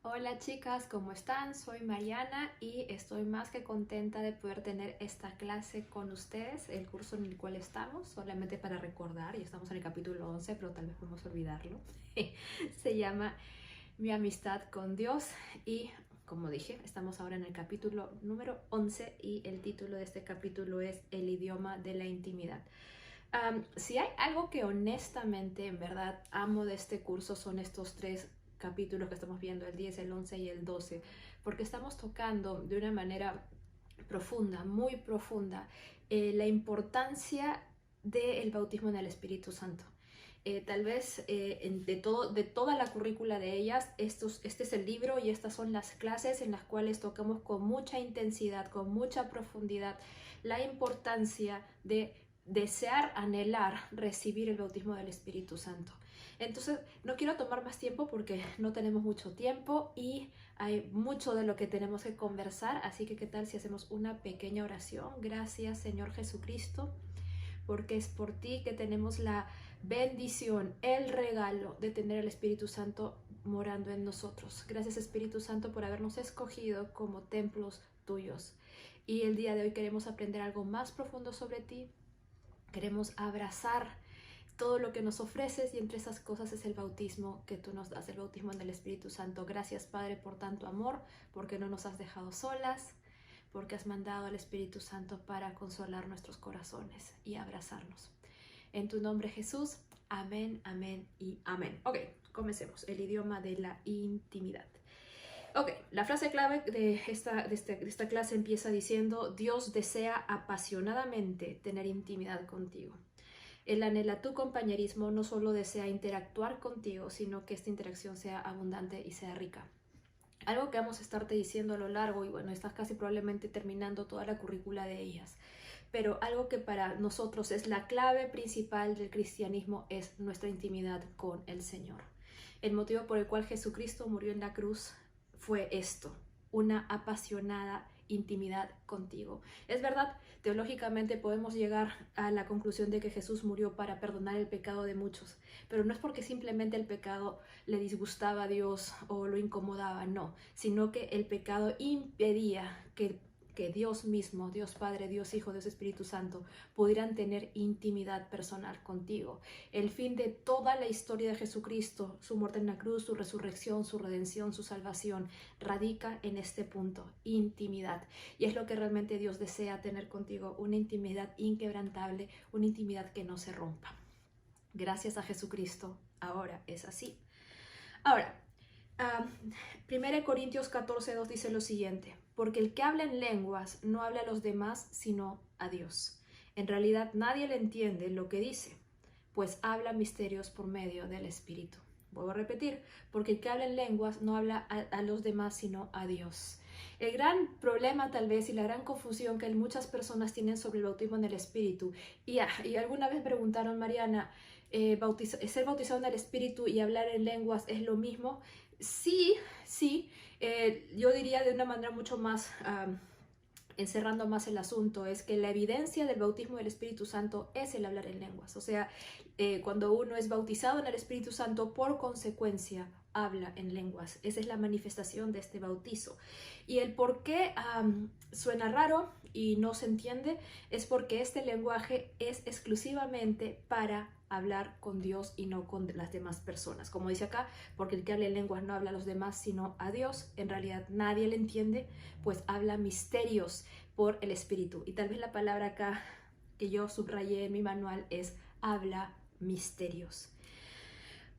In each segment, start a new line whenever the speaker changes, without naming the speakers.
Hola chicas, ¿cómo están? Soy Mariana y estoy más que contenta de poder tener esta clase con ustedes, el curso en el cual estamos, solamente para recordar, y estamos en el capítulo 11, pero tal vez podemos olvidarlo. Se llama Mi amistad con Dios y, como dije, estamos ahora en el capítulo número 11 y el título de este capítulo es El idioma de la intimidad. Si hay algo que honestamente, en verdad, amo de este curso son estos tres capítulos que estamos viendo, el 10, el 11 y el 12, porque estamos tocando de una manera profunda, muy profunda, la importancia del bautismo en el Espíritu Santo. Tal vez de toda la currícula de ellas, este es el libro y estas son las clases en las cuales tocamos con mucha intensidad, con mucha profundidad, la importancia de desear, anhelar, recibir el bautismo del Espíritu Santo. Entonces, no quiero tomar más tiempo porque no tenemos mucho tiempo y hay mucho de lo que tenemos que conversar, así que ¿qué tal si hacemos una pequeña oración? Gracias, Señor Jesucristo, porque es por ti que tenemos la bendición, el regalo de tener el Espíritu Santo morando en nosotros. Gracias, Espíritu Santo, por habernos escogido como templos tuyos. Y el día de hoy queremos aprender algo más profundo sobre ti. Queremos abrazar todo lo que nos ofreces y entre esas cosas es el bautismo que tú nos das, el bautismo en el Espíritu Santo. Gracias, Padre, por tanto amor, porque no nos has dejado solas, porque has mandado al Espíritu Santo para consolar nuestros corazones y abrazarnos. En tu nombre, Jesús, amén, amén y amén. Ok, comencemos. El idioma de la intimidad. Ok, la frase clave de esta clase empieza diciendo: Dios desea apasionadamente tener intimidad contigo. Él anhela tu compañerismo, no solo desea interactuar contigo, sino que esta interacción sea abundante y sea rica. Algo que vamos a estarte diciendo a lo largo, y bueno, estás casi probablemente terminando toda la currícula de ellas, pero algo que para nosotros es la clave principal del cristianismo es nuestra intimidad con el Señor. El motivo por el cual Jesucristo murió en la cruz fue esto: una apasionada intimidad contigo. Es verdad, teológicamente podemos llegar a la conclusión de que Jesús murió para perdonar el pecado de muchos, pero no es porque simplemente el pecado le disgustaba a Dios o lo incomodaba, no, sino que el pecado impedía que Dios mismo, Dios Padre, Dios Hijo, Dios Espíritu Santo, pudieran tener intimidad personal contigo. El fin de toda la historia de Jesucristo, su muerte en la cruz, su resurrección, su redención, su salvación, radica en este punto: intimidad. Y es lo que realmente Dios desea tener contigo, una intimidad inquebrantable, una intimidad que no se rompa. Gracias a Jesucristo, ahora es así. Ahora, 1 Corintios 14:2 dice lo siguiente: porque el que habla en lenguas no habla a los demás, sino a Dios. En realidad nadie le entiende lo que dice, pues habla misterios por medio del Espíritu. Vuelvo a repetir: porque el que habla en lenguas no habla a los demás, sino a Dios. El gran problema tal vez y la gran confusión que muchas personas tienen sobre el bautismo en el Espíritu, y alguna vez preguntaron: Mariana, ¿ser bautizado en el Espíritu y hablar en lenguas es lo mismo? Sí, sí, yo diría de una manera mucho más, encerrando más el asunto, es que la evidencia del bautismo del Espíritu Santo es el hablar en lenguas. O sea, cuando uno es bautizado en el Espíritu Santo, por consecuencia habla en lenguas. Esa es la manifestación de este bautizo. Y el por qué suena raro y no se entiende es porque este lenguaje es exclusivamente para hablar con Dios y no con las demás personas. Como dice acá: porque el que habla en lenguas no habla a los demás, sino a Dios. En realidad nadie le entiende, pues habla misterios por el Espíritu. Y tal vez la palabra acá que yo subrayé en mi manual es: habla misterios.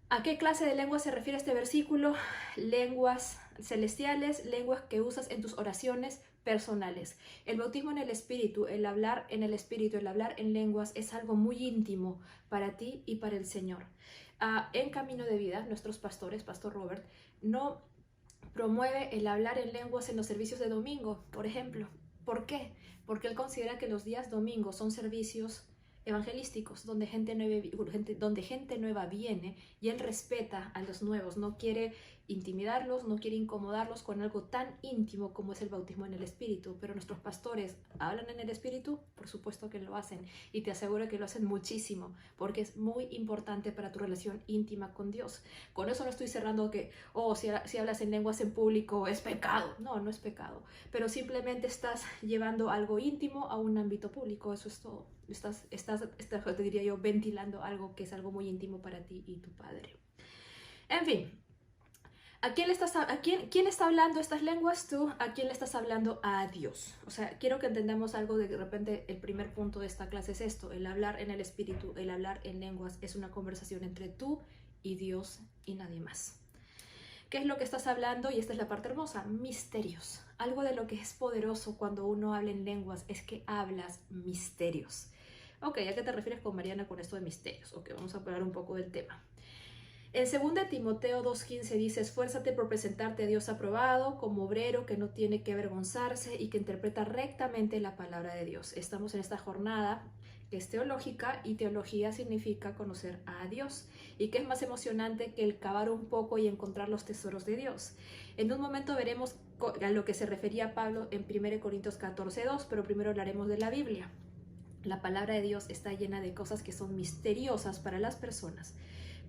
¿A qué clase de lenguas se refiere este versículo? Lenguas celestiales, lenguas que usas en tus oraciones personales. El bautismo en el Espíritu, el hablar en el Espíritu, el hablar en lenguas es algo muy íntimo para ti y para el Señor. En Camino de Vida, nuestros pastores, Pastor Robert, no promueve el hablar en lenguas en los servicios de domingo, por ejemplo. ¿Por qué? Porque él considera que los días domingos son servicios evangelísticos, donde gente nueva viene y él respeta a los nuevos, no quiere intimidarlos, no quiere incomodarlos con algo tan íntimo como es el bautismo en el Espíritu. Pero nuestros pastores hablan en el Espíritu, por supuesto que lo hacen, y te aseguro que lo hacen muchísimo, porque es muy importante para tu relación íntima con Dios. Con eso no estoy cerrando que, si hablas en lenguas en público es pecado. No, no es pecado, pero simplemente estás llevando algo íntimo a un ámbito público, eso es todo. Estás, te diría yo, ventilando algo que es algo muy íntimo para ti y tu Padre. En fin, ¿quién está hablando estas lenguas? Tú. ¿A quién le estás hablando? A Dios. O sea, quiero que entendamos algo de repente. El primer punto de esta clase es esto: el hablar en el Espíritu, el hablar en lenguas es una conversación entre tú y Dios y nadie más. ¿Qué es lo que estás hablando? Y esta es la parte hermosa: misterios. Algo de lo que es poderoso cuando uno habla en lenguas es que hablas misterios. Ok, ¿a qué te refieres con Mariana con esto de misterios? Ok, vamos a hablar un poco del tema. En 2 Timoteo 2:15 dice: esfuérzate por presentarte a Dios aprobado, como obrero que no tiene que avergonzarse y que interpreta rectamente la palabra de Dios. Estamos en esta jornada que es teológica, y teología significa conocer a Dios. ¿Y qué es más emocionante que el cavar un poco y encontrar los tesoros de Dios? En un momento veremos a lo que se refería Pablo en 1 Corintios 14:2, pero primero hablaremos de la Biblia. La palabra de Dios está llena de cosas que son misteriosas para las personas,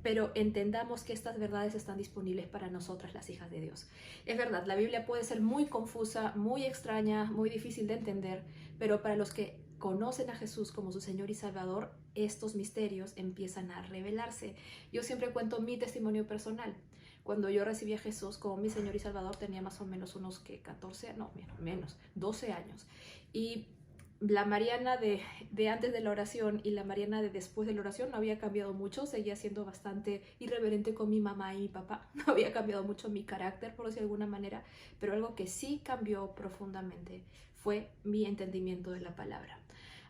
pero entendamos que estas verdades están disponibles para nosotras, las hijas de Dios. Es verdad, la Biblia puede ser muy confusa, muy extraña, muy difícil de entender, pero para los que conocen a Jesús como su Señor y Salvador, estos misterios empiezan a revelarse. Yo siempre cuento mi testimonio personal. Cuando yo recibí a Jesús como mi Señor y Salvador, tenía más o menos unos 12 años. Y la Mariana de antes de la oración y la Mariana de después de la oración no había cambiado mucho. Seguía siendo bastante irreverente con mi mamá y mi papá. No había cambiado mucho mi carácter, por decirlo de alguna manera, pero algo que sí cambió profundamente fue mi entendimiento de la palabra.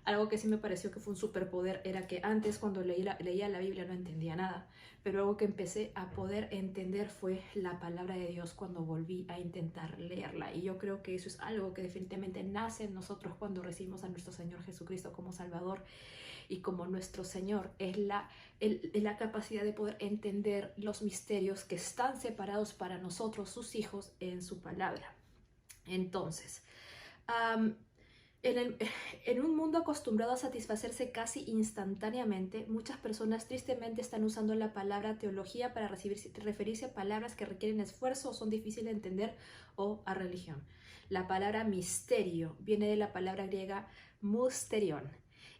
Algo que sí me pareció que fue un superpoder era que antes, cuando leía la Biblia, no entendía nada, pero algo que empecé a poder entender fue la palabra de Dios cuando volví a intentar leerla. Y yo creo que eso es algo que definitivamente nace en nosotros cuando recibimos a nuestro Señor Jesucristo como Salvador y como nuestro Señor. Es la capacidad de poder entender los misterios que están separados para nosotros, sus hijos, en su palabra. Entonces, en un mundo acostumbrado a satisfacerse casi instantáneamente, muchas personas tristemente están usando la palabra teología para referirse a palabras que requieren esfuerzo o son difíciles de entender, o a religión. La palabra misterio viene de la palabra griega mysterion.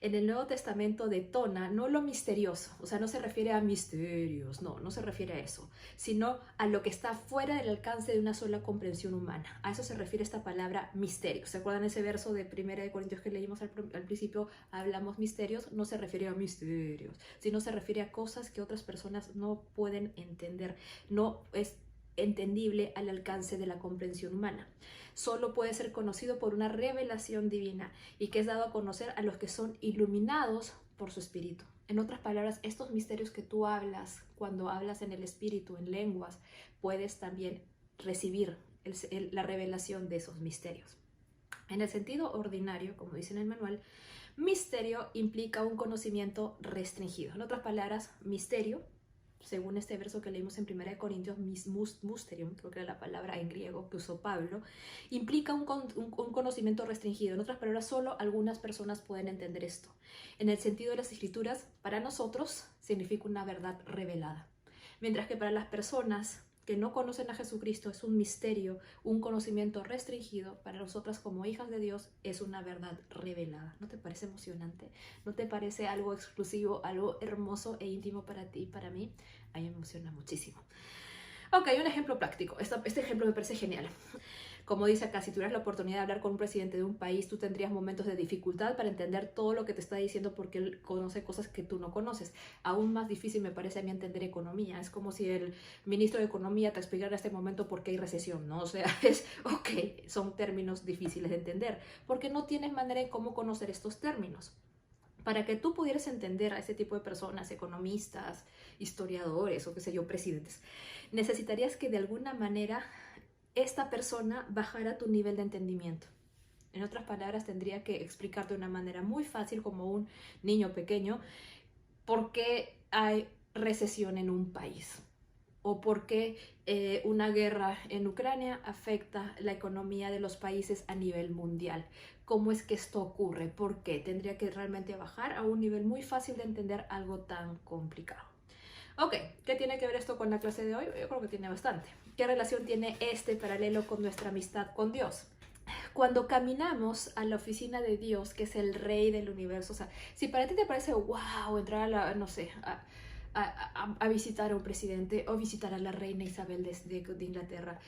En el Nuevo Testamento detona no lo misterioso, o sea, no se refiere a misterios, no se refiere a eso, sino a lo que está fuera del alcance de una sola comprensión humana. A eso se refiere esta palabra misterio. ¿Se acuerdan ese verso de 1 Corintios que leímos al principio? Hablamos misterios, no se refiere a misterios, sino se refiere a cosas que otras personas no pueden entender, no es entendible al alcance de la comprensión humana. Solo puede ser conocido por una revelación divina y que es dado a conocer a los que son iluminados por su espíritu. En otras palabras, estos misterios que tú hablas, cuando hablas en el espíritu, en lenguas, puedes también recibir la revelación de esos misterios. En el sentido ordinario, como dice en el manual, misterio implica un conocimiento restringido. En otras palabras, misterio, según este verso que leímos en 1 Corintios, mysterium, creo que era la palabra en griego que usó Pablo, implica un conocimiento restringido. En otras palabras, solo algunas personas pueden entender esto. En el sentido de las Escrituras, para nosotros significa una verdad revelada. Mientras que para las personas que no conocen a Jesucristo es un misterio, un conocimiento restringido, para nosotras como hijas de Dios es una verdad revelada. ¿No te parece emocionante? ¿No te parece algo exclusivo, algo hermoso e íntimo para ti y para mí? A mí me emociona muchísimo. Ok, un ejemplo práctico. Este ejemplo me parece genial. Como dice acá, si tuvieras la oportunidad de hablar con un presidente de un país, tú tendrías momentos de dificultad para entender todo lo que te está diciendo porque él conoce cosas que tú no conoces. Aún más difícil me parece a mí entender economía. Es como si el ministro de Economía te explicara en este momento por qué hay recesión, ¿no? O sea, son términos difíciles de entender porque no tienes manera de cómo conocer estos términos. Para que tú pudieras entender a ese tipo de personas, economistas, historiadores o qué sé yo, presidentes, necesitarías que de alguna manera esta persona bajara tu nivel de entendimiento. En otras palabras, tendría que explicarte de una manera muy fácil, como un niño pequeño, por qué hay recesión en un país o por qué una guerra en Ucrania afecta la economía de los países a nivel mundial. ¿Cómo es que esto ocurre? ¿Por qué? Tendría que realmente bajar a un nivel muy fácil de entender algo tan complicado. Ok, ¿qué tiene que ver esto con la clase de hoy? Yo creo que tiene bastante. ¿Qué relación tiene este paralelo con nuestra amistad con Dios? Cuando caminamos a la oficina de Dios, que es el rey del universo, o sea, si para ti te parece wow entrar a la, no sé, a visitar a un presidente o visitar a la reina Isabel de Inglaterra,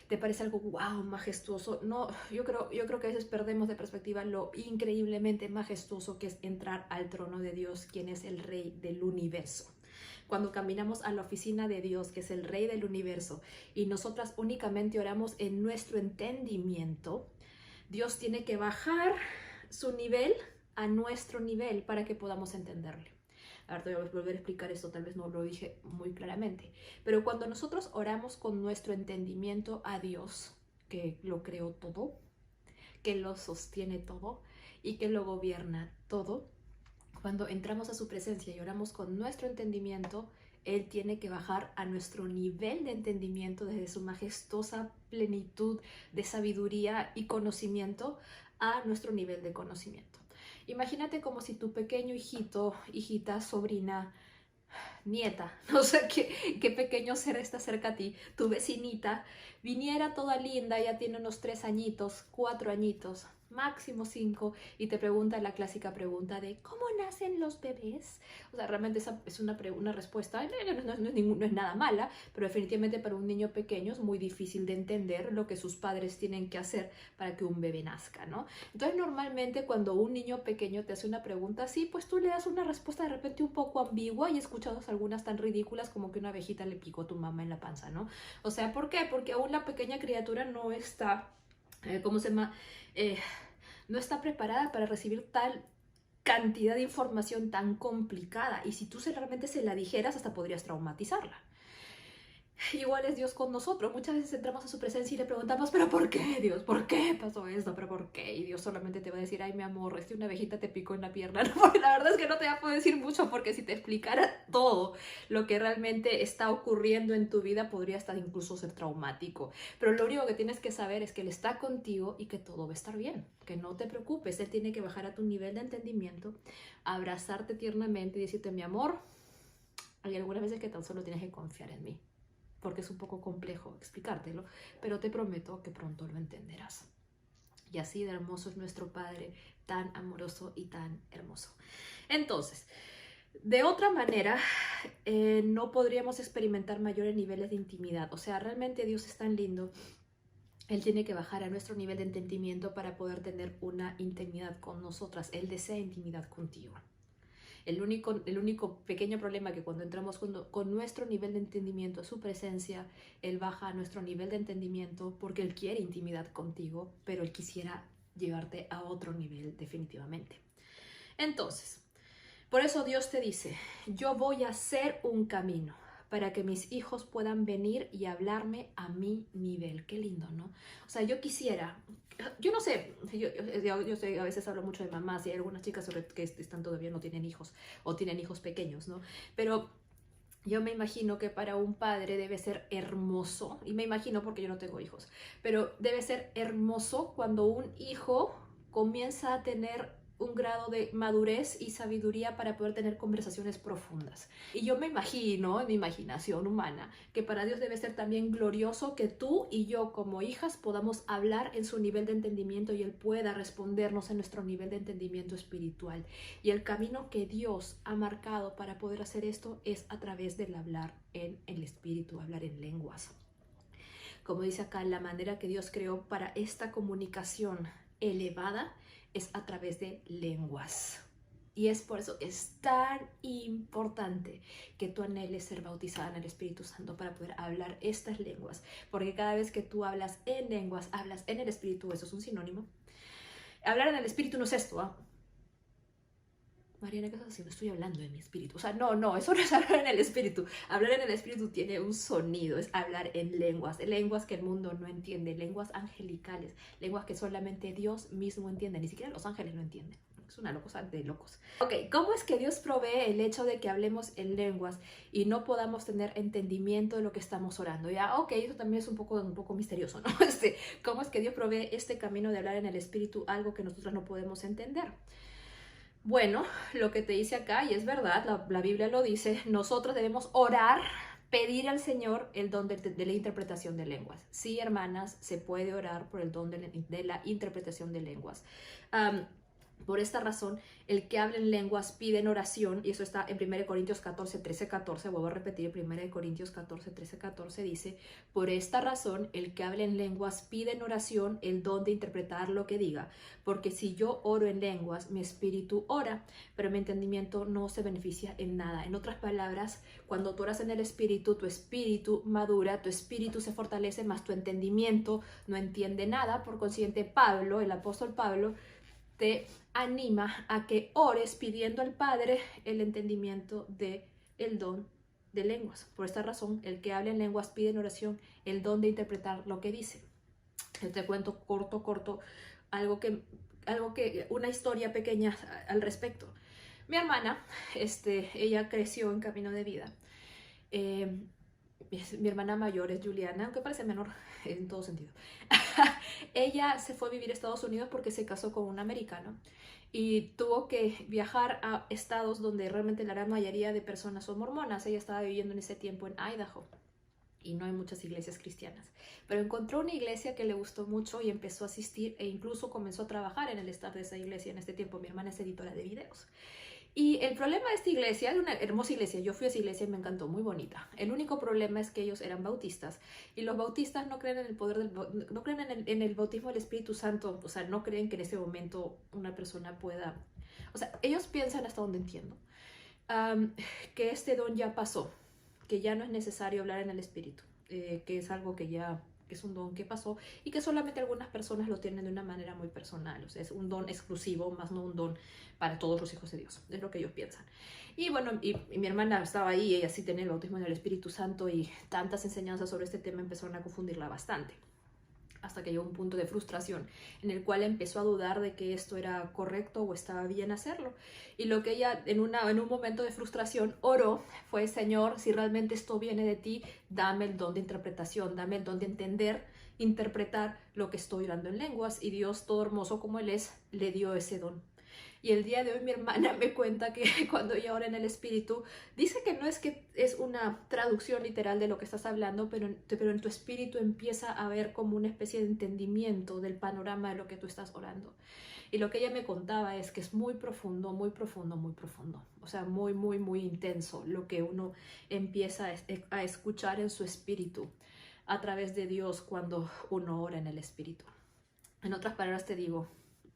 te parece algo wow, majestuoso, no, yo creo que a veces perdemos de perspectiva lo increíblemente majestuoso que es entrar al trono de Dios, quien es el rey del universo. Cuando caminamos a la oficina de Dios, que es el rey del universo, y nosotras únicamente oramos en nuestro entendimiento, Dios tiene que bajar su nivel a nuestro nivel para que podamos entenderle. Ahora te voy a volver a explicar esto, tal vez no lo dije muy claramente. Pero cuando nosotros oramos con nuestro entendimiento a Dios, que lo creó todo, que lo sostiene todo y que lo gobierna todo, cuando entramos a su presencia y oramos con nuestro entendimiento, Él tiene que bajar a nuestro nivel de entendimiento desde su majestuosa plenitud de sabiduría y conocimiento a nuestro nivel de conocimiento. Imagínate como si tu pequeño hijito, hijita, sobrina, nieta, no sé qué pequeño ser está cerca a ti, tu vecinita, viniera toda linda, ya tiene unos 3 añitos, 4 añitos, máximo 5, y te pregunta la clásica pregunta de ¿cómo nacen los bebés? O sea, realmente esa es una respuesta, no es nada mala, pero definitivamente para un niño pequeño es muy difícil de entender lo que sus padres tienen que hacer para que un bebé nazca, ¿no? Entonces, normalmente cuando un niño pequeño te hace una pregunta así, pues tú le das una respuesta de repente un poco ambigua, y he escuchado algunas tan ridículas como que una abejita le picó a tu mamá en la panza, ¿no? O sea, ¿por qué? Porque aún la pequeña criatura no está, ¿cómo se llama? No está preparada para recibir tal cantidad de información tan complicada, y si tú realmente se la dijeras, hasta podrías traumatizarla. Igual es Dios con nosotros. Muchas veces entramos a su presencia y le preguntamos, ¿pero por qué, Dios? ¿Por qué pasó esto? ¿Pero por qué? Y Dios solamente te va a decir, ay, mi amor, una abejita te picó en la pierna. No, porque la verdad es que no te va a poder decir mucho, porque si te explicara todo lo que realmente está ocurriendo en tu vida, podría hasta incluso ser traumático. Pero lo único que tienes que saber es que Él está contigo y que todo va a estar bien. Que no te preocupes. Él tiene que bajar a tu nivel de entendimiento, abrazarte tiernamente y decirte, mi amor, hay algunas veces que tan solo tienes que confiar en mí, porque es un poco complejo explicártelo, pero te prometo que pronto lo entenderás. Y así de hermoso es nuestro Padre, tan amoroso y tan hermoso. Entonces, de otra manera, no podríamos experimentar mayores niveles de intimidad. O sea, realmente Dios es tan lindo. Él tiene que bajar a nuestro nivel de entendimiento para poder tener una intimidad con nosotras. Él desea intimidad contigo. El único pequeño problema que cuando entramos con nuestro nivel de entendimiento a su presencia, Él baja a nuestro nivel de entendimiento porque Él quiere intimidad contigo, pero Él quisiera llevarte a otro nivel definitivamente. Entonces, por eso Dios te dice, yo voy a hacer un camino para que mis hijos puedan venir y hablarme a mi nivel. Qué lindo, ¿no? O sea, yo quisiera, yo no sé, yo sé, a veces hablo mucho de mamás y hay algunas chicas sobre que están todavía no tienen hijos o tienen hijos pequeños, ¿no? Pero yo me imagino que para un padre debe ser hermoso, y me imagino porque yo no tengo hijos, pero debe ser hermoso cuando un hijo comienza a tener un grado de madurez y sabiduría para poder tener conversaciones profundas. Y yo me imagino, en mi imaginación humana, que para Dios debe ser también glorioso que tú y yo como hijas podamos hablar en su nivel de entendimiento y Él pueda respondernos en nuestro nivel de entendimiento espiritual. Y el camino que Dios ha marcado para poder hacer esto es a través del hablar en el espíritu, hablar en lenguas. Como dice acá, la manera que Dios creó para esta comunicación elevada es a través de lenguas. Y es por eso que es tan importante que tú anheles ser bautizada en el Espíritu Santo para poder hablar estas lenguas. Porque cada vez que tú hablas en lenguas, hablas en el Espíritu, eso es un sinónimo. Hablar en el Espíritu no es esto, ¿ah? Mariana, ¿qué estás haciendo? Estoy hablando en mi espíritu. O sea, no, eso no es hablar en el espíritu. Hablar en el espíritu tiene un sonido, es hablar en lenguas que el mundo no entiende, lenguas angelicales, lenguas que solamente Dios mismo entiende, ni siquiera los ángeles lo entienden. Es una cosa de locos. Ok, ¿cómo es que Dios provee el hecho de que hablemos en lenguas y no podamos tener entendimiento de lo que estamos orando? Ya, ok, eso también es un poco misterioso, ¿no? ¿Cómo es que Dios provee este camino de hablar en el espíritu, algo que nosotros no podemos entender? Bueno, lo que te dice acá, y es verdad, la Biblia lo dice, nosotros debemos orar, pedir al Señor el don de la interpretación de lenguas. Sí, hermanas, se puede orar por el don de la interpretación de lenguas. Por esta razón, el que habla en lenguas pide en oración, y eso está en 1 Corintios 14, 13, 14, vuelvo a repetir, 1 Corintios 14, 13, 14, dice, por esta razón, el que habla en lenguas pide en oración el don de interpretar lo que diga, porque si yo oro en lenguas, mi espíritu ora, pero mi entendimiento no se beneficia en nada. En otras palabras, cuando tú oras en el espíritu, tu espíritu madura, tu espíritu se fortalece, más tu entendimiento no entiende nada. Por consiguiente, Pablo, el apóstol Pablo, te anima a que ores pidiendo al Padre el entendimiento del don de lenguas. Por esta razón, el que habla en lenguas pide en oración el don de interpretar lo que dice. Yo te cuento corto, una historia pequeña al respecto. Mi hermana, ella creció en Camino de Vida. Mi hermana mayor es Juliana, aunque parece menor en todo sentido. Ella se fue a vivir a Estados Unidos porque se casó con un americano y tuvo que viajar a estados donde realmente la gran mayoría de personas son mormonas. Ella estaba viviendo en ese tiempo en Idaho y no hay muchas iglesias cristianas, pero encontró una iglesia que le gustó mucho y empezó a asistir e incluso comenzó a trabajar en el staff de esa iglesia. En este tiempo mi hermana es editora de videos. Y el problema de esta iglesia, era una hermosa iglesia, yo fui a esa iglesia y me encantó, muy bonita. El único problema es que ellos eran bautistas y los bautistas no creen en el poder no creen en el bautismo del Espíritu Santo, o sea, no creen que en ese momento una persona pueda, o sea, ellos piensan, hasta donde entiendo, que este don ya pasó, que ya no es necesario hablar en el Espíritu, que es algo que ya que es un don que pasó y que solamente algunas personas lo tienen de una manera muy personal, o sea, es un don exclusivo, más no un don para todos los hijos de Dios, es lo que ellos piensan. Y bueno, y mi hermana estaba ahí, ella sí tenía el bautismo en el Espíritu Santo y tantas enseñanzas sobre este tema empezaron a confundirla bastante, hasta que llegó un punto de frustración en el cual empezó a dudar de que esto era correcto o estaba bien hacerlo. Y lo que ella en un momento de frustración oró fue: Señor, si realmente esto viene de ti, dame el don de interpretación, dame el don de entender, interpretar lo que estoy orando en lenguas. Y Dios, todo hermoso como Él es, le dio ese don. Y el día de hoy mi hermana me cuenta que cuando ella ora en el Espíritu, dice que es una traducción literal de lo que estás hablando, pero en tu espíritu empieza a haber como una especie de entendimiento del panorama de lo que tú estás orando. Y lo que ella me contaba es que es muy profundo, muy profundo, muy profundo. O sea, muy, muy, muy intenso lo que uno empieza a escuchar en su espíritu a través de Dios cuando uno ora en el Espíritu. En otras palabras te digo,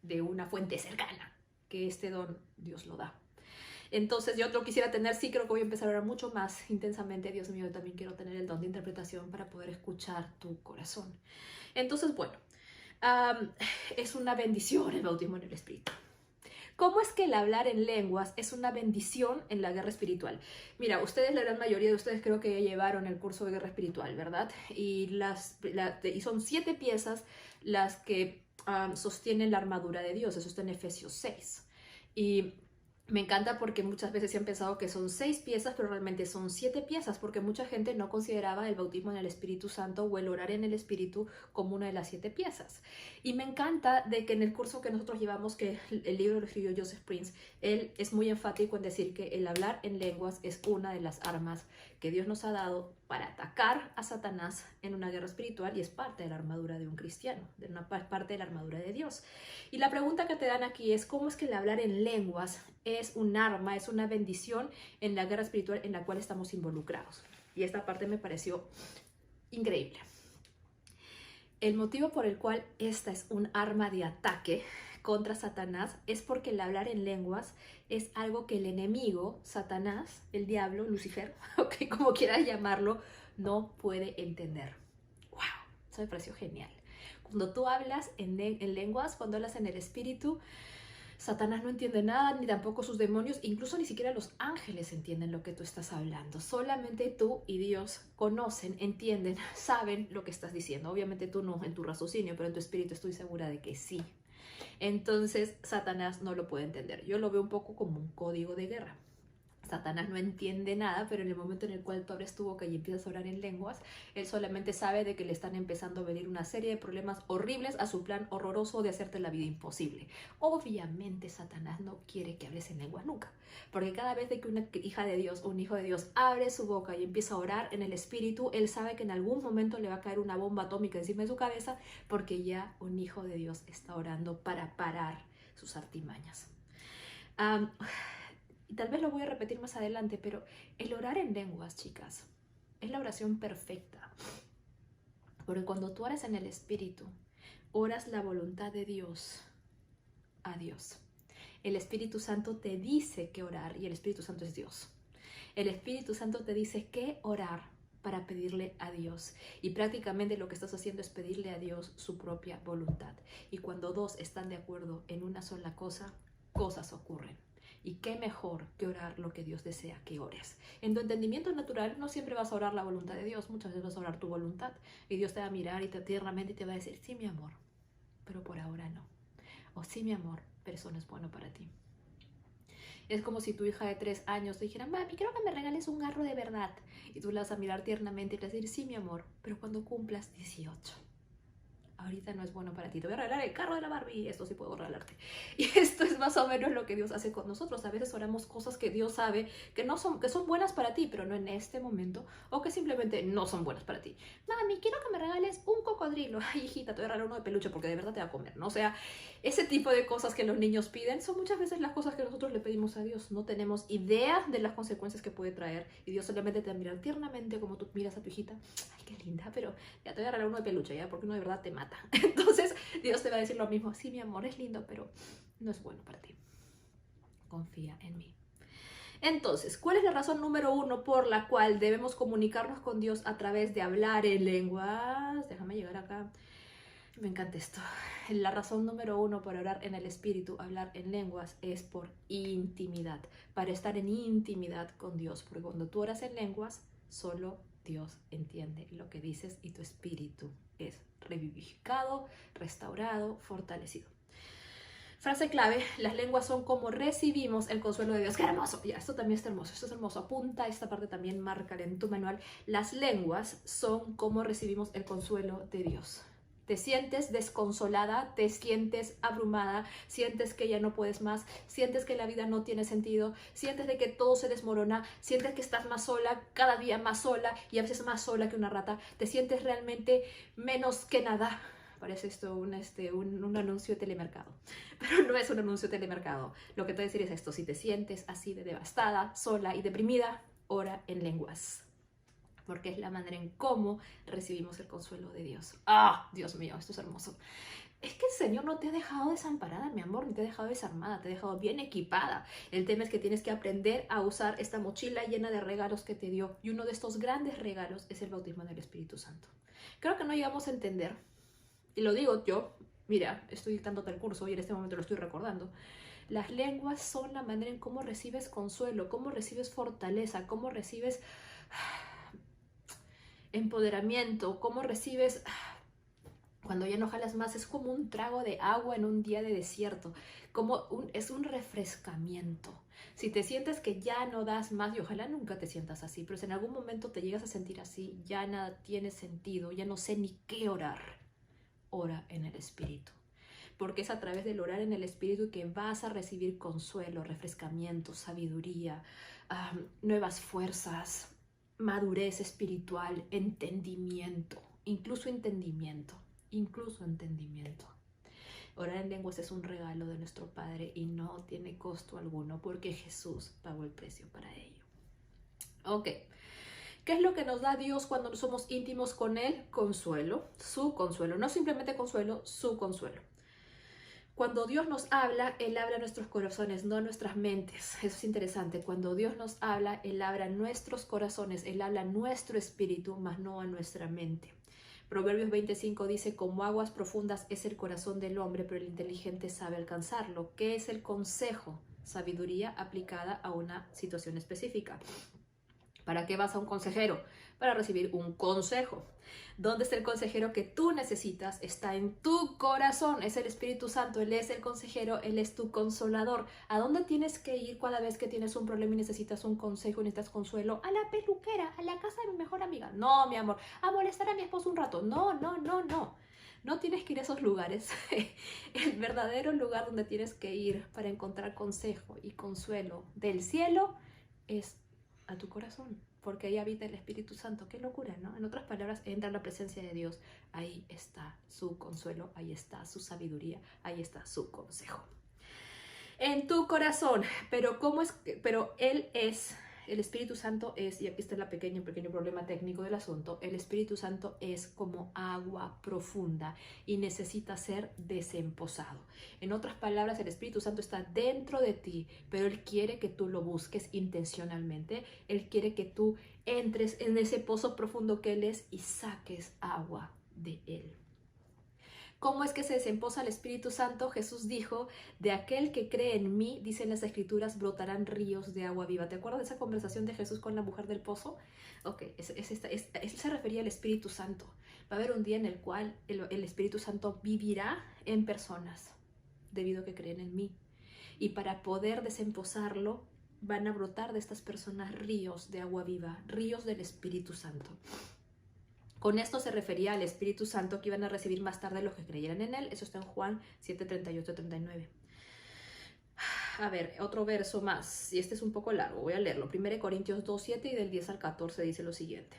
de una fuente cercana, que este don Dios lo da. Entonces yo lo quisiera tener, sí creo que voy a empezar a orar mucho más intensamente. Dios mío, yo también quiero tener el don de interpretación para poder escuchar tu corazón. Entonces, bueno, es una bendición el bautismo en el Espíritu. ¿Cómo es que el hablar en lenguas es una bendición en la guerra espiritual? Mira, ustedes, la gran mayoría de ustedes creo que ya llevaron el curso de guerra espiritual, ¿verdad? Y son 7 piezas las que sostienen la armadura de Dios. Eso está en Efesios 6. Y me encanta porque muchas veces se han pensado que son 6 piezas, pero realmente son 7 piezas, porque mucha gente no consideraba el bautismo en el Espíritu Santo o el orar en el Espíritu como una de las 7 piezas. Y me encanta de que en el curso que nosotros llevamos, que el libro lo escribió Joseph Prince, él es muy enfático en decir que el hablar en lenguas es una de las armas que Dios nos ha dado para atacar a Satanás en una guerra espiritual, y es parte de la armadura de un cristiano, de una parte de la armadura de Dios. Y la pregunta que te dan aquí es: ¿cómo es que el hablar en lenguas es un arma, es una bendición en la guerra espiritual en la cual estamos involucrados? Y esta parte me pareció increíble. El motivo por el cual esta es un arma de ataque contra Satanás es porque el hablar en lenguas es algo que el enemigo, Satanás, el diablo, Lucifer, okay, como quieras llamarlo, no puede entender. ¡Wow! Eso me pareció genial. Cuando tú hablas en lenguas, cuando hablas en el Espíritu, Satanás no entiende nada, ni tampoco sus demonios, incluso ni siquiera los ángeles entienden lo que tú estás hablando. Solamente tú y Dios conocen, entienden, saben lo que estás diciendo. Obviamente tú no en tu raciocinio, pero en tu espíritu estoy segura de que sí. Entonces Satanás no lo puede entender. Yo lo veo un poco como un código de guerra. Satanás no entiende nada, pero en el momento en el cual tú abres tu boca y empiezas a orar en lenguas, él solamente sabe de que le están empezando a venir una serie de problemas horribles a su plan horroroso de hacerte la vida imposible. Obviamente Satanás no quiere que hables en lenguas nunca, porque cada vez de que una hija de Dios o un hijo de Dios abre su boca y empieza a orar en el espíritu, él sabe que en algún momento le va a caer una bomba atómica encima de su cabeza, porque ya un hijo de Dios está orando para parar sus artimañas. Y tal vez lo voy a repetir más adelante, pero el orar en lenguas, chicas, es la oración perfecta. Porque cuando tú oras en el Espíritu, oras la voluntad de Dios a Dios. El Espíritu Santo te dice qué orar y el Espíritu Santo es Dios. El Espíritu Santo te dice qué orar para pedirle a Dios. Y prácticamente lo que estás haciendo es pedirle a Dios su propia voluntad. Y cuando dos están de acuerdo en una sola cosa, cosas ocurren. Y qué mejor que orar lo que Dios desea que ores. En tu entendimiento natural no siempre vas a orar la voluntad de Dios, muchas veces vas a orar tu voluntad. Y Dios te va a mirar y te tiernamente y te va a decir, sí mi amor, pero por ahora no. O sí mi amor, pero eso no es bueno para ti. Es como si tu hija de 3 años te dijera, mami, quiero que me regales un carro de verdad. Y tú la vas a mirar tiernamente y te vas a decir, sí mi amor, pero cuando cumplas 18. Ahorita no es bueno para ti, te voy a regalar el carro de la Barbie, esto sí puedo regalarte. Y esto es más o menos lo que Dios hace con nosotros. A veces oramos cosas que Dios sabe que son buenas para ti, pero no en este momento, o que simplemente no son buenas para ti. Mami, quiero que me regales un cocodrilo. Ay, hijita, te voy a regalar uno de peluche porque de verdad te va a comer, ¿no? O sea, ese tipo de cosas que los niños piden son muchas veces las cosas que nosotros le pedimos a Dios. No tenemos idea de las consecuencias que puede traer y Dios solamente te va a mirar tiernamente como tú miras a tu hijita. Ay, qué linda, pero ya te voy a regalar uno de peluche, ¿ya? Porque uno de verdad te mata. Entonces Dios te va a decir lo mismo. Sí, mi amor, es lindo, pero no es bueno para ti. Confía en mí. Entonces, ¿cuál es la razón número 1 por la cual debemos comunicarnos con Dios a través de hablar en lenguas? Déjame llegar acá. Me encanta esto. La razón número 1 por orar en el Espíritu, hablar en lenguas, es por intimidad. Para estar en intimidad con Dios. Porque cuando tú oras en lenguas, solo Dios entiende lo que dices y tu espíritu es revivificado, restaurado, fortalecido. Frase clave, las lenguas son como recibimos el consuelo de Dios. ¡Qué hermoso! Ya, esto también está hermoso, esto es hermoso. Apunta esta parte también, márcala en tu manual. Las lenguas son como recibimos el consuelo de Dios. Te sientes desconsolada, te sientes abrumada, sientes que ya no puedes más, sientes que la vida no tiene sentido, sientes de que todo se desmorona, sientes que estás más sola, cada día más sola y a veces más sola que una rata, te sientes realmente menos que nada. Parece esto un anuncio de telemercado, pero no es un anuncio de telemercado. Lo que te voy a decir es esto: si te sientes así de devastada, sola y deprimida, ora en lenguas, porque es la manera en cómo recibimos el consuelo de Dios. ¡Ah! Dios mío, esto es hermoso. Es que el Señor no te ha dejado desamparada, mi amor, ni te ha dejado desarmada, te ha dejado bien equipada. El tema es que tienes que aprender a usar esta mochila llena de regalos que te dio. Y uno de estos grandes regalos es el bautismo del Espíritu Santo. Creo que no llegamos a entender, y lo digo yo, mira, estoy dictándote el curso y en este momento lo estoy recordando. Las lenguas son la manera en cómo recibes consuelo, cómo recibes fortaleza, cómo recibes empoderamiento, cómo recibes cuando ya no jalas más. Es como un trago de agua en un día de desierto, es un refrescamiento. Si te sientes que ya no das más, y ojalá nunca te sientas así, pero si en algún momento te llegas a sentir así, ya nada tiene sentido, ya no sé ni qué orar, ora en el Espíritu. Porque es a través del orar en el Espíritu que vas a recibir consuelo, refrescamiento, sabiduría, nuevas fuerzas, madurez espiritual, entendimiento, incluso entendimiento. Orar en lenguas es un regalo de nuestro Padre y no tiene costo alguno porque Jesús pagó el precio para ello. Ok. ¿Qué es lo que nos da Dios cuando somos íntimos con Él? Consuelo, su consuelo. No simplemente consuelo, su consuelo. Cuando Dios nos habla, Él habla a nuestros corazones, no a nuestras mentes. Eso es interesante. Cuando Dios nos habla, Él habla a nuestros corazones, Él habla a nuestro espíritu, mas no a nuestra mente. Proverbios 25 dice, como aguas profundas es el corazón del hombre, pero el inteligente sabe alcanzarlo. ¿Qué es el consejo? Sabiduría aplicada a una situación específica. ¿Para qué vas a un consejero? Para recibir un consejo. ¿Dónde está el consejero que tú necesitas? Está en tu corazón. Es el Espíritu Santo. Él es el consejero. Él es tu consolador. ¿A dónde tienes que ir cada vez que tienes un problema y necesitas un consejo, necesitas consuelo? A la peluquera, a la casa de mi mejor amiga. No, mi amor. A molestar a mi esposo un rato. No, no, no, no. No tienes que ir a esos lugares. El verdadero lugar donde tienes que ir para encontrar consejo y consuelo del cielo es a tu corazón, porque ahí habita el Espíritu Santo. Qué locura, ¿no? En otras palabras, entra la presencia de Dios. Ahí está su consuelo, ahí está su sabiduría, ahí está su consejo. En tu corazón. Pero ¿cómo es? Pero Él es, el Espíritu Santo es, y aquí está el pequeño problema técnico del asunto, el Espíritu Santo es como agua profunda y necesita ser desempozado. En otras palabras, el Espíritu Santo está dentro de ti, pero Él quiere que tú lo busques intencionalmente. Él quiere que tú entres en ese pozo profundo que Él es y saques agua de Él. ¿Cómo es que se desempoza el Espíritu Santo? Jesús dijo, de aquel que cree en mí, dicen las Escrituras, brotarán ríos de agua viva. ¿Te acuerdas de esa conversación de Jesús con la mujer del pozo? Ok, él se refería al Espíritu Santo. Va a haber un día en el cual el Espíritu Santo vivirá en personas, debido a que creen en mí. Y para poder desempozarlo, van a brotar de estas personas ríos de agua viva, ríos del Espíritu Santo. Con esto se refería al Espíritu Santo que iban a recibir más tarde los que creyeran en Él. Eso está en Juan 7, 38-39. A ver, otro verso más. Y este es un poco largo, voy a leerlo. 1 Corintios 2, 7 y del 10 al 14 dice lo siguiente.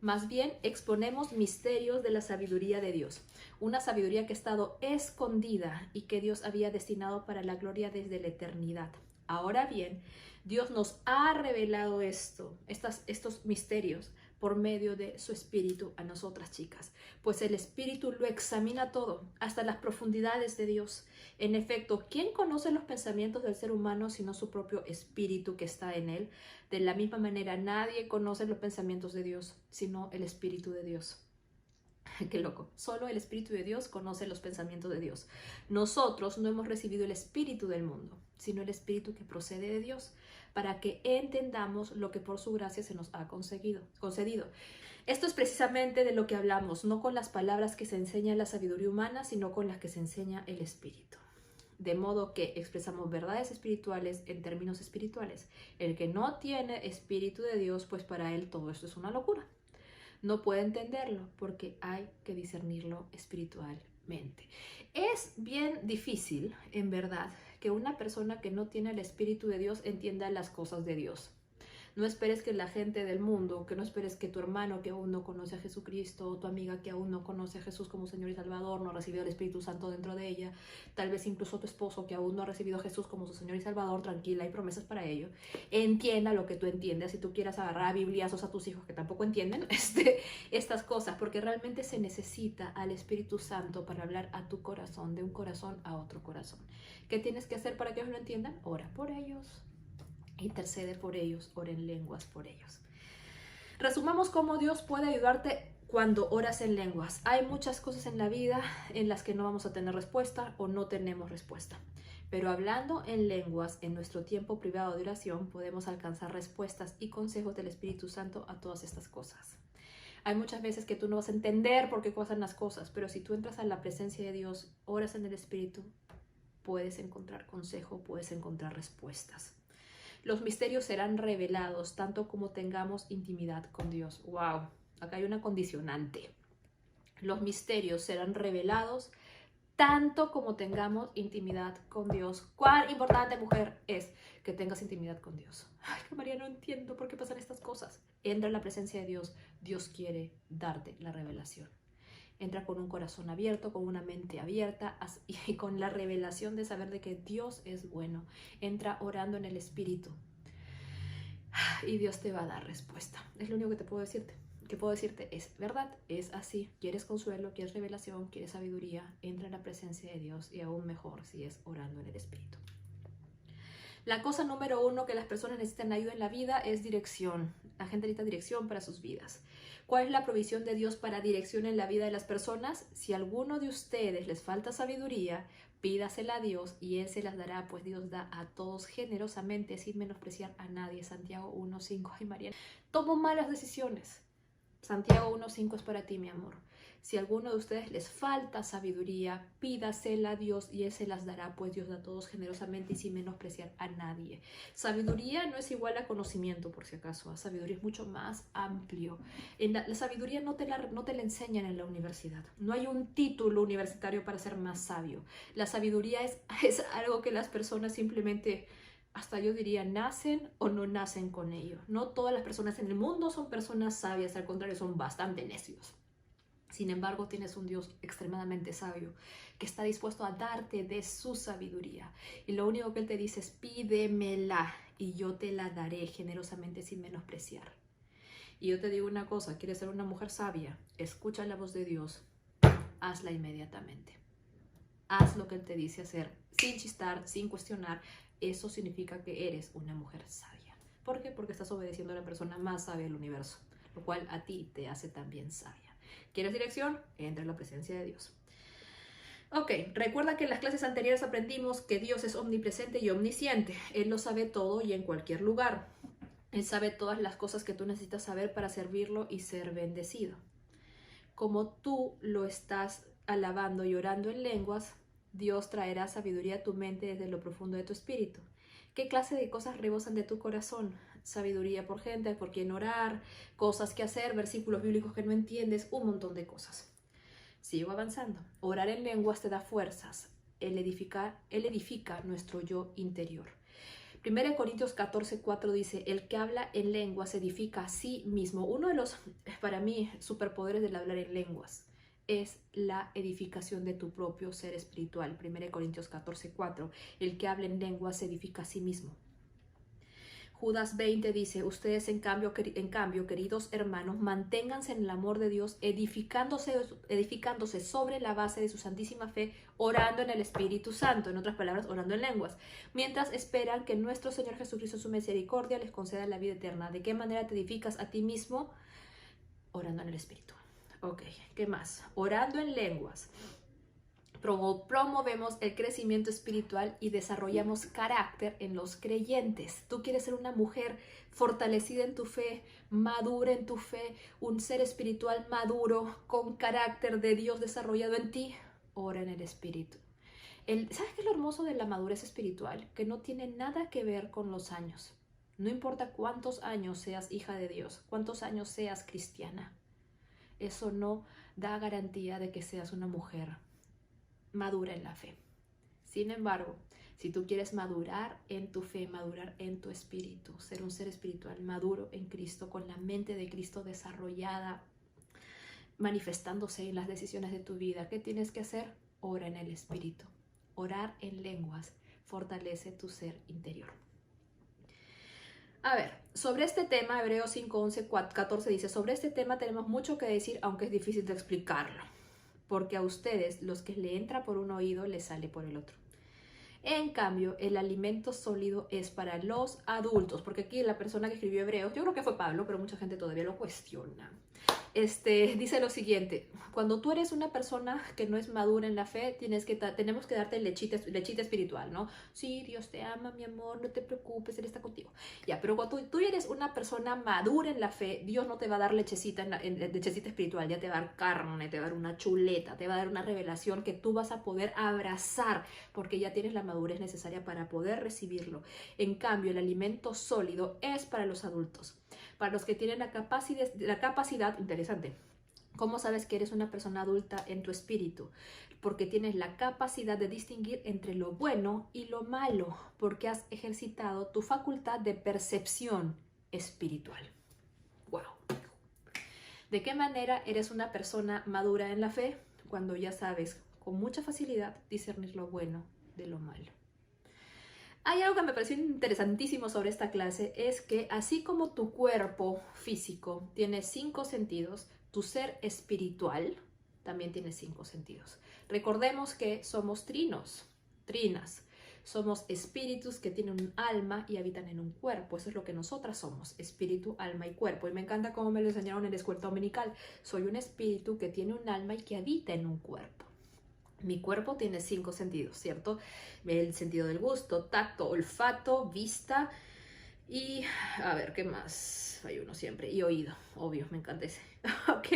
Más bien exponemos misterios de la sabiduría de Dios. Una sabiduría que ha estado escondida y que Dios había destinado para la gloria desde la eternidad. Ahora bien, Dios nos ha revelado estos misterios por medio de su Espíritu a nosotras, chicas, pues el Espíritu lo examina todo, hasta las profundidades de Dios. En efecto, ¿quién conoce los pensamientos del ser humano sino su propio Espíritu que está en él? De la misma manera, nadie conoce los pensamientos de Dios sino el Espíritu de Dios. Qué loco. Solo el Espíritu de Dios conoce los pensamientos de Dios. Nosotros no hemos recibido el Espíritu del mundo, sino el Espíritu que procede de Dios, para que entendamos lo que por su gracia se nos ha concedido. Esto es precisamente de lo que hablamos, no con las palabras que se enseña la sabiduría humana, sino con las que se enseña el Espíritu. De modo que expresamos verdades espirituales en términos espirituales. El que no tiene Espíritu de Dios, pues para él todo esto es una locura. No puede entenderlo porque hay que discernirlo espiritualmente. Es bien difícil, en verdad, que una persona que no tiene el Espíritu de Dios entienda las cosas de Dios. No esperes que la gente del mundo, que no esperes que tu hermano que aún no conoce a Jesucristo, o tu amiga que aún no conoce a Jesús como Señor y Salvador, no ha recibido el Espíritu Santo dentro de ella, tal vez incluso tu esposo que aún no ha recibido a Jesús como su Señor y Salvador, tranquila, hay promesas para ello, entienda lo que tú entiendes. Si tú quieras agarrar a bibliazos a tus hijos que tampoco entienden estas cosas, porque realmente se necesita al Espíritu Santo para hablar a tu corazón, de un corazón a otro corazón. ¿Qué tienes que hacer para que ellos lo entiendan? Ora por ellos. Intercede por ellos, ora en lenguas por ellos. Resumamos cómo Dios puede ayudarte cuando oras en lenguas. Hay muchas cosas en la vida en las que no vamos a tener respuesta o no tenemos respuesta. Pero hablando en lenguas, en nuestro tiempo privado de oración, podemos alcanzar respuestas y consejos del Espíritu Santo a todas estas cosas. Hay muchas veces que tú no vas a entender por qué pasan las cosas, pero si tú entras a la presencia de Dios, oras en el Espíritu, puedes encontrar consejo, puedes encontrar respuestas. Los misterios serán revelados tanto como tengamos intimidad con Dios. ¡Wow! Acá hay una condicionante. Los misterios serán revelados tanto como tengamos intimidad con Dios. ¿Cuán importante, mujer, es que tengas intimidad con Dios? Ay, que María, no entiendo por qué pasan estas cosas. Entra en la presencia de Dios. Dios quiere darte la revelación. Entra con un corazón abierto, con una mente abierta y con la revelación de saber de que Dios es bueno. Entra orando en el Espíritu y Dios te va a dar respuesta. Es lo único que puedo decirte es verdad, es así. ¿Quieres consuelo? ¿Quieres revelación? ¿Quieres sabiduría? Entra en la presencia de Dios y aún mejor si es orando en el Espíritu. La cosa número uno que las personas necesitan ayuda en la vida es dirección. La gente necesita dirección para sus vidas. ¿Cuál es la provisión de Dios para dirección en la vida de las personas? Si a alguno de ustedes les falta sabiduría, pídasela a Dios y Él se las dará, pues Dios da a todos generosamente, sin menospreciar a nadie. Santiago 1:5. Ay, María, tomo malas decisiones. Santiago 1:5 es para ti, mi amor. Si a alguno de ustedes les falta sabiduría, pídasela a Dios y Él se las dará, pues Dios da a todos generosamente y sin menospreciar a nadie. Sabiduría no es igual a conocimiento, por si acaso. La sabiduría es mucho más amplio. La sabiduría no te la enseñan en la universidad. No hay un título universitario para ser más sabio. La sabiduría es algo que las personas simplemente, hasta yo diría, nacen o no nacen con ello. No todas las personas en el mundo son personas sabias, al contrario, son bastante necios. Sin embargo, tienes un Dios extremadamente sabio que está dispuesto a darte de su sabiduría. Y lo único que Él te dice es: pídemela y yo te la daré generosamente sin menospreciar. Y yo te digo una cosa: ¿quieres ser una mujer sabia? Escucha la voz de Dios, hazla inmediatamente. Haz lo que Él te dice hacer, sin chistar, sin cuestionar. Eso significa que eres una mujer sabia. ¿Por qué? Porque estás obedeciendo a la persona más sabia del universo, lo cual a ti te hace también sabia. ¿Quieres dirección? Entra en la presencia de Dios. Ok, recuerda que en las clases anteriores aprendimos que Dios es omnipresente y omnisciente. Él lo sabe todo y en cualquier lugar. Él sabe todas las cosas que tú necesitas saber para servirlo y ser bendecido. Como tú lo estás alabando y orando en lenguas, Dios traerá sabiduría a tu mente desde lo profundo de tu espíritu. ¿Qué clase de cosas rebosan de tu corazón? Sabiduría por gente, por quien orar, cosas que hacer, versículos bíblicos que no entiendes, un montón de cosas. Sigo avanzando. Orar en lenguas te da fuerzas. Él edifica nuestro yo interior. 1 Corintios 14:4 dice: el que habla en lenguas edifica a sí mismo. Uno de los, para mí, superpoderes del hablar en lenguas es la edificación de tu propio ser espiritual. 1 Corintios 14:4. El que habla en lenguas edifica a sí mismo. Judas 20 dice: ustedes en cambio, queridos hermanos, manténganse en el amor de Dios, edificándose sobre la base de su santísima fe, orando en el Espíritu Santo, en otras palabras, orando en lenguas, mientras esperan que nuestro Señor Jesucristo, su misericordia, les conceda la vida eterna. ¿De qué manera te edificas a ti mismo? Orando en el Espíritu. Ok, ¿qué más? Orando en lenguas. Promovemos el crecimiento espiritual y desarrollamos carácter en los creyentes. Tú quieres ser una mujer fortalecida en tu fe, madura en tu fe, un ser espiritual maduro, con carácter de Dios desarrollado en ti. Ora en el Espíritu. ¿Sabes qué es lo hermoso de la madurez espiritual? Que no tiene nada que ver con los años. No importa cuántos años seas hija de Dios, cuántos años seas cristiana. Eso no da garantía de que seas una mujer madura en la fe. Sin embargo, si tú quieres madurar en tu fe, madurar en tu espíritu, ser un ser espiritual maduro en Cristo, con la mente de Cristo desarrollada, manifestándose en las decisiones de tu vida, ¿qué tienes que hacer? Ora en el Espíritu. Orar en lenguas fortalece tu ser interior. A ver, sobre este tema, Hebreos 5, 11, 14 dice: sobre este tema tenemos mucho que decir, aunque es difícil de explicarlo, porque a ustedes, los que le entra por un oído, les sale por el otro. En cambio, el alimento sólido es para los adultos, porque aquí la persona que escribió Hebreos, yo creo que fue Pablo, pero mucha gente todavía lo cuestiona. Dice lo siguiente: cuando tú eres una persona que no es madura en la fe, tenemos que darte lechita espiritual, ¿no? Sí, Dios te ama, mi amor, no te preocupes, Él está contigo. Ya, pero cuando tú eres una persona madura en la fe, Dios no te va a dar lechecita espiritual, ya te va a dar carne, te va a dar una chuleta, te va a dar una revelación que tú vas a poder abrazar, porque ya tienes la madurez necesaria para poder recibirlo. En cambio, el alimento sólido es para los adultos, para los que tienen la capacidad, interesante. ¿Cómo sabes que eres una persona adulta en tu espíritu? Porque tienes la capacidad de distinguir entre lo bueno y lo malo, porque has ejercitado tu facultad de percepción espiritual. ¡Wow! ¿De qué manera eres una persona madura en la fe? Cuando ya sabes con mucha facilidad discernir lo bueno de lo malo. Hay algo que me pareció interesantísimo sobre esta clase, es que así como tu cuerpo físico tiene 5 sentidos, tu ser espiritual también tiene 5 sentidos. Recordemos que somos trinas. Somos espíritus que tienen un alma y habitan en un cuerpo. Eso es lo que nosotras somos, espíritu, alma y cuerpo. Y me encanta cómo me lo enseñaron en la escuela dominical. Soy un espíritu que tiene un alma y que habita en un cuerpo. Mi cuerpo tiene 5 sentidos, ¿cierto? El sentido del gusto, tacto, olfato, vista y, a ver, ¿qué más? Hay uno siempre. Y oído, obvio, me encanta ese. Ok,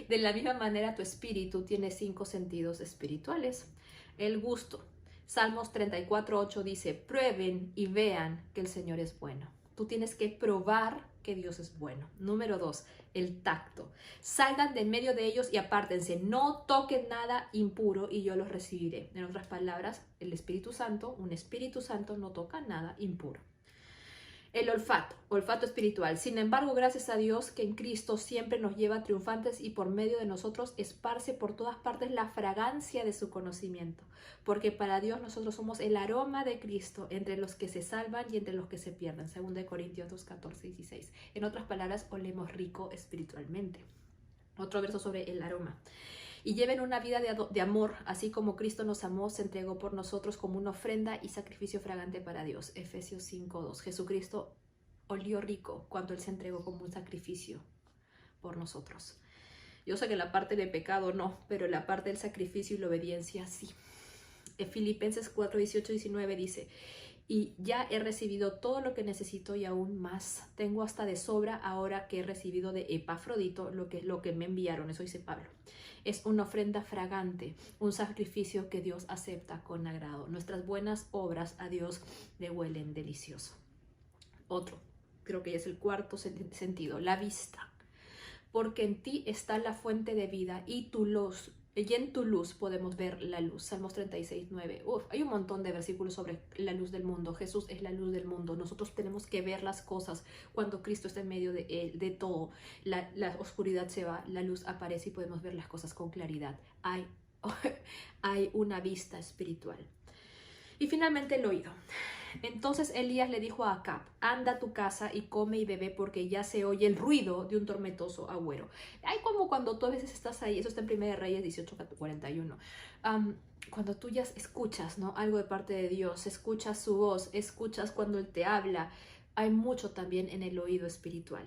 de la misma manera tu espíritu tiene 5 sentidos espirituales. El gusto. Salmos 34:8 dice, prueben y vean que el Señor es bueno. Tú tienes que probar que Dios es bueno. Número 2, el tacto. Salgan de en medio de ellos y apártense. No toquen nada impuro y yo los recibiré. En otras palabras, el Espíritu Santo, un Espíritu Santo no toca nada impuro. El olfato espiritual. Sin embargo, gracias a Dios que en Cristo siempre nos lleva triunfantes y por medio de nosotros esparce por todas partes la fragancia de su conocimiento. Porque para Dios nosotros somos el aroma de Cristo entre los que se salvan y entre los que se pierden. 2 Corintios 2, 14 y 16. En otras palabras, olemos rico espiritualmente. Otro verso sobre el aroma. Y lleven una vida de amor, así como Cristo nos amó, se entregó por nosotros como una ofrenda y sacrificio fragante para Dios. Efesios 5:2. Jesucristo olió rico cuando Él se entregó como un sacrificio por nosotros. Yo sé que la parte del pecado no, pero la parte del sacrificio y la obediencia sí. En Filipenses 4:18-19 dice, y ya he recibido todo lo que necesito y aún más. Tengo hasta de sobra ahora que he recibido de Epafrodito lo que me enviaron. Eso dice Pablo. Es una ofrenda fragante, un sacrificio que Dios acepta con agrado. Nuestras buenas obras a Dios le huelen delicioso. Otro, creo que ya es el cuarto sentido, la vista. Porque en ti está la fuente de vida y en tu luz podemos ver la luz. Salmos 36:9. Hay un montón de versículos sobre la luz del mundo. Jesús es la luz del mundo. Nosotros tenemos que ver las cosas cuando Cristo está en medio de todo. La oscuridad se va, la luz aparece y podemos ver las cosas con claridad. Hay una vista espiritual. Y finalmente el oído. Entonces Elías le dijo a Acab, anda a tu casa y come y bebe porque ya se oye el ruido de un tormentoso agüero. Hay como cuando tú a veces estás ahí, eso está en 1 Reyes 18:41. Cuando tú ya escuchas, ¿no?, algo de parte de Dios, escuchas su voz, escuchas cuando Él te habla, hay mucho también en el oído espiritual.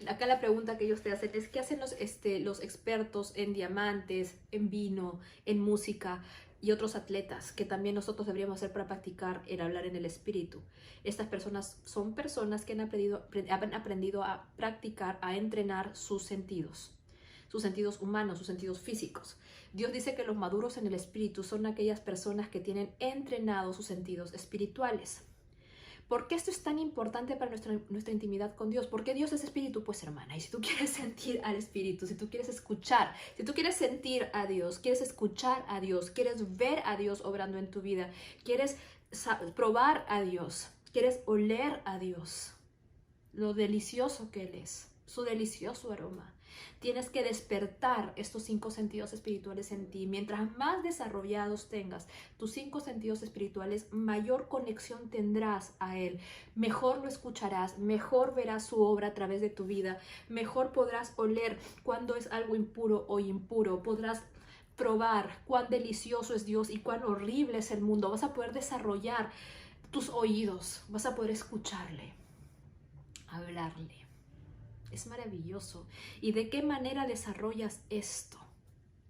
Acá la pregunta que ellos te hacen es, ¿qué hacen los expertos en diamantes, en vino, en música y otros atletas que también nosotros deberíamos hacer para practicar el hablar en el espíritu? Estas personas son personas que han aprendido a practicar, a entrenar sus sentidos humanos, sus sentidos físicos. Dios dice que los maduros en el espíritu son aquellas personas que tienen entrenados sus sentidos espirituales. ¿Por qué esto es tan importante para nuestra intimidad con Dios? Porque Dios es espíritu, pues hermana. Y si tú quieres sentir al espíritu, si tú quieres escuchar, si tú quieres sentir a Dios, quieres escuchar a Dios, quieres ver a Dios obrando en tu vida, quieres probar a Dios, quieres oler a Dios, lo delicioso que Él es, su delicioso aroma. Tienes que despertar estos 5 sentidos espirituales en ti. Mientras más desarrollados tengas tus 5 sentidos espirituales, mayor conexión tendrás a Él. Mejor lo escucharás, mejor verás su obra a través de tu vida, mejor podrás oler cuando es algo impuro o impuro. Podrás probar cuán delicioso es Dios y cuán horrible es el mundo. Vas a poder desarrollar tus oídos, vas a poder escucharle, hablarle. Es maravilloso. ¿Y de qué manera desarrollas esto?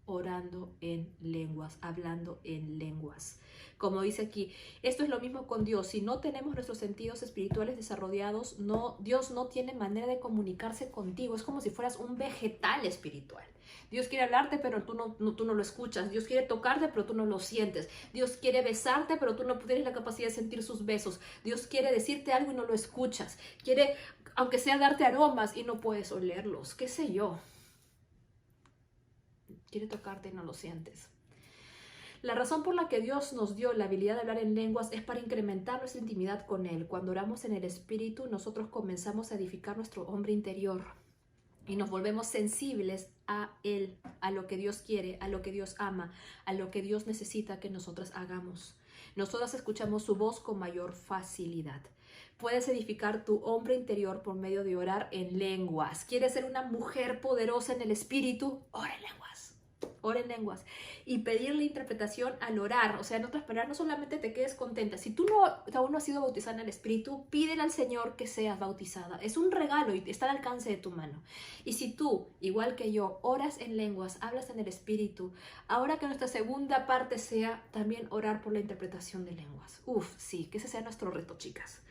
Orando en lenguas, hablando en lenguas. Como dice aquí, esto es lo mismo con Dios. Si no tenemos nuestros sentidos espirituales desarrollados, Dios no tiene manera de comunicarse contigo. Es como si fueras un vegetal espiritual. Dios quiere hablarte, pero tú no lo escuchas. Dios quiere tocarte, pero tú no lo sientes. Dios quiere besarte, pero tú no tienes la capacidad de sentir sus besos. Dios quiere decirte algo y no lo escuchas. Quiere, aunque sea, darte aromas y no puedes olerlos. ¿Qué sé yo? Quiere tocarte y no lo sientes. La razón por la que Dios nos dio la habilidad de hablar en lenguas es para incrementar nuestra intimidad con Él. Cuando oramos en el Espíritu, nosotros comenzamos a edificar nuestro hombre interior y nos volvemos sensibles a Él, a lo que Dios quiere, a lo que Dios ama, a lo que Dios necesita que nosotras hagamos. Nosotras escuchamos su voz con mayor facilidad. Puedes edificar tu hombre interior por medio de orar en lenguas. ¿Quieres ser una mujer poderosa en el Espíritu? Ora en lenguas. ora en lenguas y pedirle interpretación al orar. O sea, en otras palabras, no solamente te quedes contenta. Si tú aún no has sido bautizada en el Espíritu, pídele al Señor que seas bautizada. Es un regalo y está al alcance de tu mano. Y si tú, igual que yo, oras en lenguas, hablas en el Espíritu, ahora que nuestra segunda parte sea también orar por la interpretación de lenguas. Sí, que ese sea nuestro reto, chicas,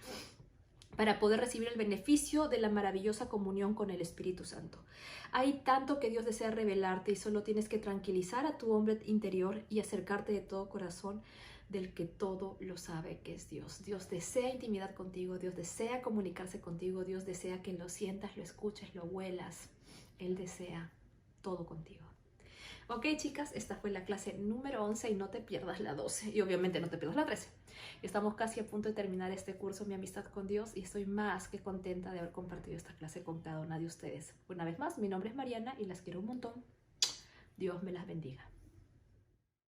para poder recibir el beneficio de la maravillosa comunión con el Espíritu Santo. Hay tanto que Dios desea revelarte y solo tienes que tranquilizar a tu hombre interior y acercarte de todo corazón del que todo lo sabe, que es Dios. Dios desea intimidad contigo, Dios desea comunicarse contigo, Dios desea que lo sientas, lo escuches, lo huelas. Él desea todo contigo. Ok, chicas, esta fue la clase número 11 y no te pierdas la 12 y obviamente no te pierdas la 13. Estamos casi a punto de terminar este curso, Mi Amistad con Dios, y estoy más que contenta de haber compartido esta clase con cada una de ustedes. Una vez más, mi nombre es Mariana y las quiero un montón. Dios me las bendiga.